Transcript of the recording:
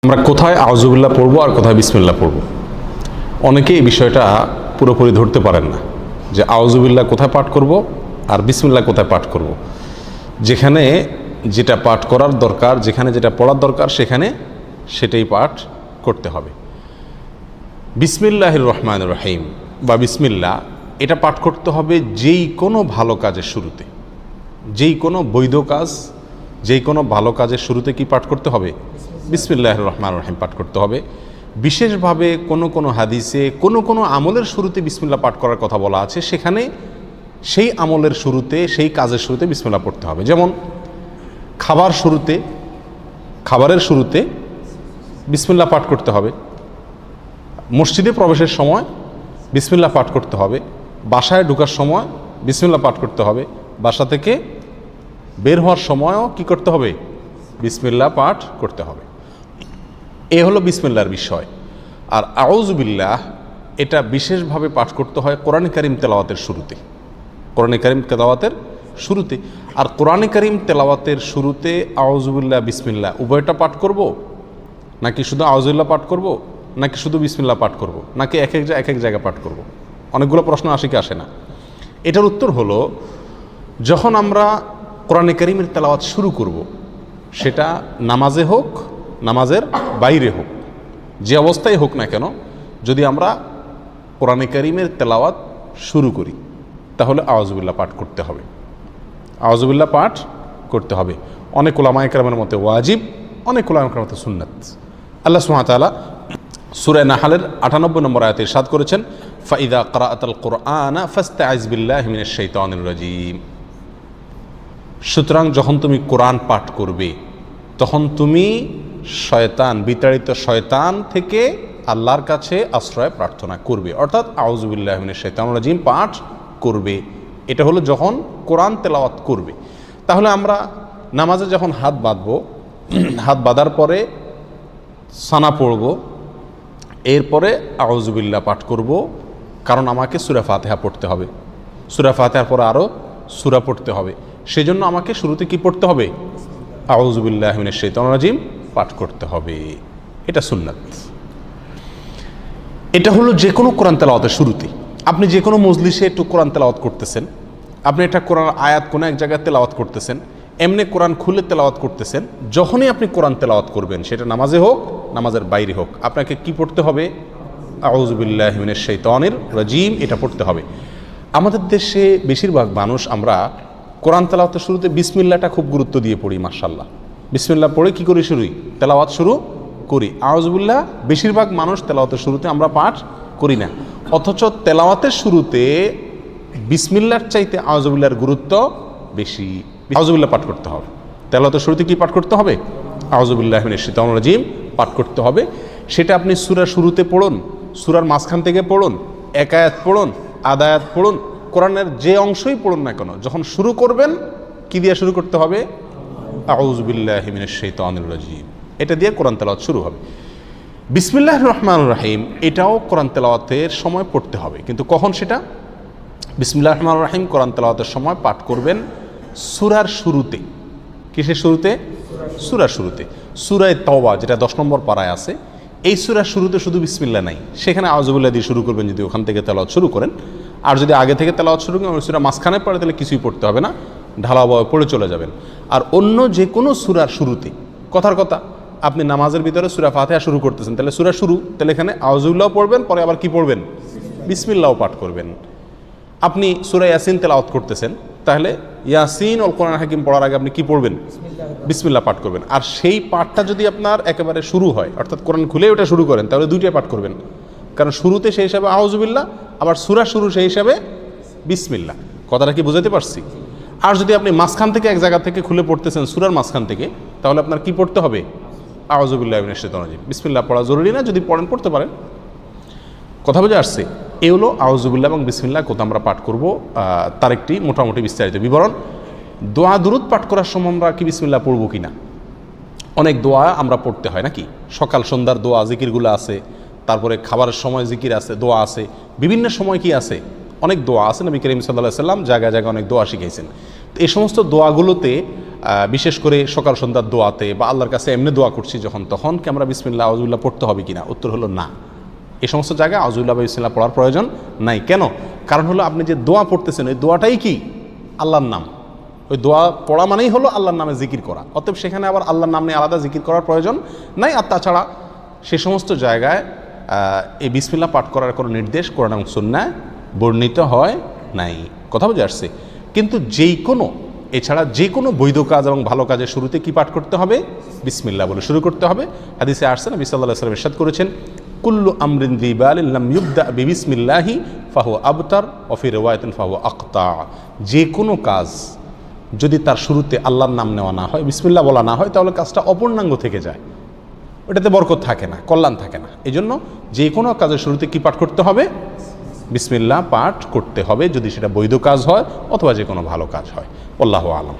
আমরা কোথায় আউযুবিল্লাহ পড়বো আর কোথায় বিসমিল্লাহ পড়বো, অনেকে এই বিষয়টা পুরোপুরি ধরতে পারেন না যে আউযুবিল্লাহ কোথায় পাঠ করব আর বিসমিল্লাহ কোথায় পাঠ করব। যেখানে যেটা পাঠ করার দরকার, যেখানে যেটা পড়ার দরকার সেখানে সেটাই পাঠ করতে হবে। বিসমিল্লাহির রহমানির রহিম বা বিসমিল্লাহ এটা পাঠ করতে হবে যেই কোনো ভালো কাজের শুরুতে, যেই কোনো বৈধ কাজ, যেই কোনো ভালো কাজের শুরুতে কি পাঠ করতে হবে? বিসমিল্লাহির রহমানির রহিম পাঠ করতে হবে। বিশেষভাবে কোনো কোনো হাদিসে কোনো কোনো আমলের শুরুতে বিসমিল্লাহ পাঠ করার কথা বলা আছে, সেখানে সেই আমলের শুরুতে, সেই কাজের শুরুতে বিসমিল্লাহ পড়তে হবে। যেমন খাবারের শুরুতে বিসমিল্লাহ পাঠ করতে হবে, মসজিদে প্রবেশের সময় বিসমিল্লাহ পাঠ করতে হবে, বাসায় ঢোকার সময় বিসমিল্লাহ পাঠ করতে হবে, বাসা থেকে বের হওয়ার সময়ও কি করতে হবে? বিসমিল্লাহ পাঠ করতে হবে। এ হলো বিসমিল্লাহর বিষয়। আর আউযুবিল্লাহ এটা বিশেষভাবে পাঠ করতে হয় কোরআনে কারীম তেলাওয়াতের শুরুতে, কোরআনে কারীম তেলাওয়াতের শুরুতে। আর কোরআনে কারীম তেলাওয়াতের শুরুতে আউযুবিল্লাহ বিসমিল্লাহ উভয়টা পাঠ করব, নাকি শুধু আউযুবিল্লাহ পাঠ করব, নাকি শুধু বিসমিল্লাহ পাঠ করব, নাকি এক এক জায়গায় পাঠ করব? অনেকগুলো প্রশ্ন আসে কি আসে না? এটার উত্তর হলো, যখন আমরা কোরআনে কারীমের তেলাওয়াত শুরু করব, সেটা নামাজে হোক, নামাজের বাইরে হোক, যে অবস্থায় হোক না কেন, যদি আমরা কোরআনে কারীমের তেলাওয়াত শুরু করি তাহলে আউযুবিল্লাহ পাঠ করতে হবে, আউযুবিল্লাহ পাঠ করতে হবে। অনেক উলামায়ে কেরামের মতে ওয়াজিব, অনেক উলামায়ে কেরামের মতে সুন্নাত। আল্লাহ সুবহানাহু ওয়া তাআলা সূরা নাহলের 98 নম্বর আয়াতে ইরশাদ করেছেন, ফাইদা ক্রাআতাল কুরআনা ফাস্তাইজ বিল্লাহি মিনাশ শাইতানির রাজীম। সুতরাং যখন তুমি কোরআন পাঠ করবে তখন তুমি বিতাড়িত শয়তান থেকে আল্লাহর কাছে আশ্রয় প্রার্থনা করবে, অর্থাৎ আউযুবিল্লাহি মিনাশ শাইতানির রাজীম পাঠ করবে। এটা হলো যখন কোরআন তেলাওয়াত করবে। তাহলে আমরা নামাজে যখন হাত বাঁধবো, হাত বাঁধার পরে সানা পড়ব, এরপরে আউযুবিল্লাহ পাঠ করব, কারণ আমাকে সূরা ফাতিহা পড়তে হবে, সূরা ফাতিহার পরে আরও সূরা পড়তে হবে। সেজন্য আমাকে শুরুতে কি পড়তে হবে? আউযুবিল্লাহি মিনাশ শাইতানির রাজীম পাঠ করতে হবে। এটা সুন্নাত। এটা হলো যে কোনো কোরআন তেলাওয়াতের শুরুতে। আপনি যে কোনো মজলিসে একটু কোরআন তেলাওয়াত করতেছেন, আপনি একটা কোরআন আয়াত কোনো এক জায়গায় তেলাওয়াত করতেছেন, এমনি কোরআন খুলে তেলাওয়াত করতেছেন, যখনই আপনি কোরআন তেলাওয়াত করবেন, সেটা নামাজে হোক, নামাজের বাইরে হোক, আপনাকে কি পড়তে হবে? আউযুবিল্লাহি মিনাশ শাইতানির রাজীম এটা পড়তে হবে। আমাদের দেশে বেশিরভাগ মানুষ আমরা কোরআন তেলাওয়াতের শুরুতে বিসমিল্লাহটা খুব গুরুত্ব দিয়ে পড়ি। মাশাআল্লাহ, বিসমিল্লাহ পড়ে কি করি? তেলাওয়াত শুরু করি। আউযুবিল্লাহ বেশিরভাগ মানুষ তেলাওয়াতের শুরুতে আমরা পাঠ করি না, অথচ তেলাওয়াতের শুরুতে বিসমিল্লাহর চাইতে আউযুবিল্লাহর গুরুত্ব বেশি। আউযুবিল্লাহ পাঠ করতে হবে। তেলাওয়াতের শুরুতে কি পাঠ করতে হবে? আউযুবিল্লাহি মিনাশ শাইতানির রাজীম পাঠ করতে হবে। সেটা আপনি সূরার শুরুতে পড়ুন, সূরার মাঝখান থেকে পড়ুন, এক আয়াত পড়ুন, আধা আয়াত পড়ুন, কোরআনের যে অংশই পড়ুন না কেন, যখন শুরু করবেন কি দিয়ে শুরু করতে হবে? আউযুবিল্লাহি মিনাশ শাইতানির রাজীম, এটা দিয়ে কোরআন তেলাওয়াত শুরু হবে। বিসমিল্লাহির রহমানির রহিম এটাও কোরআন তেলাওয়াতের সময় পড়তে হবে, কিন্তু কখন সেটা? বিসমিল্লাহির রহমানির রহিম কোরআন তেলাওয়াতের সময় পাঠ করবেন সূরার শুরুতে। কিসের শুরুতে? সূরার শুরুতে। সূরা তাওবা যেটা 10 নম্বর পারায় আছে, এই সূরার শুরুতে শুধু বিসমিল্লাহ নাই, সেখানে আউযুবিল্লাহ দিয়ে শুরু করবেন যদি ওখান থেকে তেলাওয়াত শুরু করেন। আর যদি আগে থেকে তেলাওয়াত শুরু করেন, সূরা মাঝখানে পড়ে, তাহলে কিছুই পড়তে হবে না, ঢালাওভাবে পড়ে চলে যাবেন। আর অন্য যে কোনো সূরার শুরুতে, কথার কথা, আপনি নামাজের ভিতরে সূরা ফাতিহা শুরু করতেছেন, তাহলে সূরা শুরু, তাহলে এখানে আউযুবিল্লাহ পড়বেন, পরে আবার কি পড়বেন? বিসমিল্লাহ পাঠ করবেন। আপনি সূরা ইয়াসিন তেলাওয়াত করতেছেন, তাহলে ইয়াসিন ও কোরআন হাকিম পড়ার আগে আপনি কি পড়বেন? বিসমিল্লাহ পাঠ করবেন। আর সেই পাঠটা যদি আপনার একেবারে শুরু হয়, অর্থাৎ কোরআন খুলে ওটা শুরু করেন, তাহলে দুইটাই পাঠ করবেন, কারণ শুরুতে সেই হিসাবে আউযুবিল্লাহ, আবার সূরা শুরু সেই হিসাবে বিসমিল্লাহ। কথাটা কি বুঝাতে পারছি? আর যদি আপনি মাঝখান থেকে এক জায়গা থেকে খুলে পড়তেছেন, সূরার মাঝখান থেকে, তাহলে আপনার কি পড়তে হবে? আউযুবিল্লাহি মিনাশ শাইতানির রাজীম। বিসমিল্লাহ পড়া জরুরি না, যদি পড়েন পড়তে পারেন। কথা বুঝে আসছে? এ হলো আউযুবিল্লাহ এবং বিসমিল্লাহ কোথা আমরা পাঠ করব, তার একটি মোটামুটি বিস্তারিত বিবরণ। দোয়া দুরুদ পাঠ করার সময় আমরা কি বিসমিল্লাহ পড়ব কি না? অনেক দোয়া আমরা পড়তে হয় নাকি? সকাল সন্ধ্যার দোয়া জিকিরগুলো আছে, তারপরে খাবারের সময় জিকির আছে, দোয়া আছে, বিভিন্ন সময় কি আছে? অনেক দোয়া আছে। নবী করিম সাল্লাল্লাহু আলাইহি ওয়াসাল্লাম জায়গায় জায়গায় অনেক দোয়া শিখিয়েছেন। তো এই সমস্ত দোয়াগুলোতে বিশেষ করে সকাল সন্ধ্যার দোয়াতে বা আল্লাহর কাছে এমনি দোয়া করছি যখন, তখন কি আমরা বিসমিল্লাহ আউযুবিল্লাহ পড়তে হবে কিনা? উত্তর হলো না। এই সমস্ত জায়গায় আউযুবিল্লাহ বা বিসমিল্লাহ পড়ার প্রয়োজন নাই। কেন? কারণ হলো আপনি যে দোয়া পড়তেছেন ওই দোয়াটাই কি আল্লাহর নাম। ওই দোয়া পড়া মানেই হলো আল্লাহর নামে জিকির করা। অতএব সেখানে আবার আল্লাহর নাম নিয়ে আলাদা জিকির করার প্রয়োজন নাই। আর তাছাড়া সে সমস্ত জায়গায় এই বিসমিল্লাহ পাঠ করার কোনো নির্দেশ কোরআন এবং সুন্নাহয় বর্ণিত হয় নাই। কথা বুঝে আসছে? কিন্তু এছাড়া যে কোনো বৈধ কাজ এবং ভালো কাজের শুরুতে কি পাঠ করতে হবে? বিসমিল্লাহ বলে শুরু করতে হবে। হাদিসে আসছে নবী সাল্লাল্লাহু আলাইহি ওয়াসাল্লাম ইরশাদ করেছেন, কুল্লু আমরিন যী বালিন লাম ইউবদা বিবিসমিল্লাহি ফাহুয়া আবতার ওয়া ফি রিওয়ায়াতিন ফাহুয়া আকতা। যে কোনো কাজ যদি তার শুরুতে আল্লাহর নাম নেওয়া না হয়, বিসমিল্লাহ বলা না হয়, তাহলে কাজটা অপূর্ণাঙ্গ থেকে যায়, ওটাতে বরকত থাকে না, কল্যাণ থাকে না। এই জন্য যে কোনো কাজের শুরুতে কি পাঠ করতে হবে? বিসমিল্লাহ পাঠ করতে হবে, যদি সেটা বৈধ কাজ হয় অথবা যে কোনো ভালো কাজ হয়। আল্লাহু আলাম।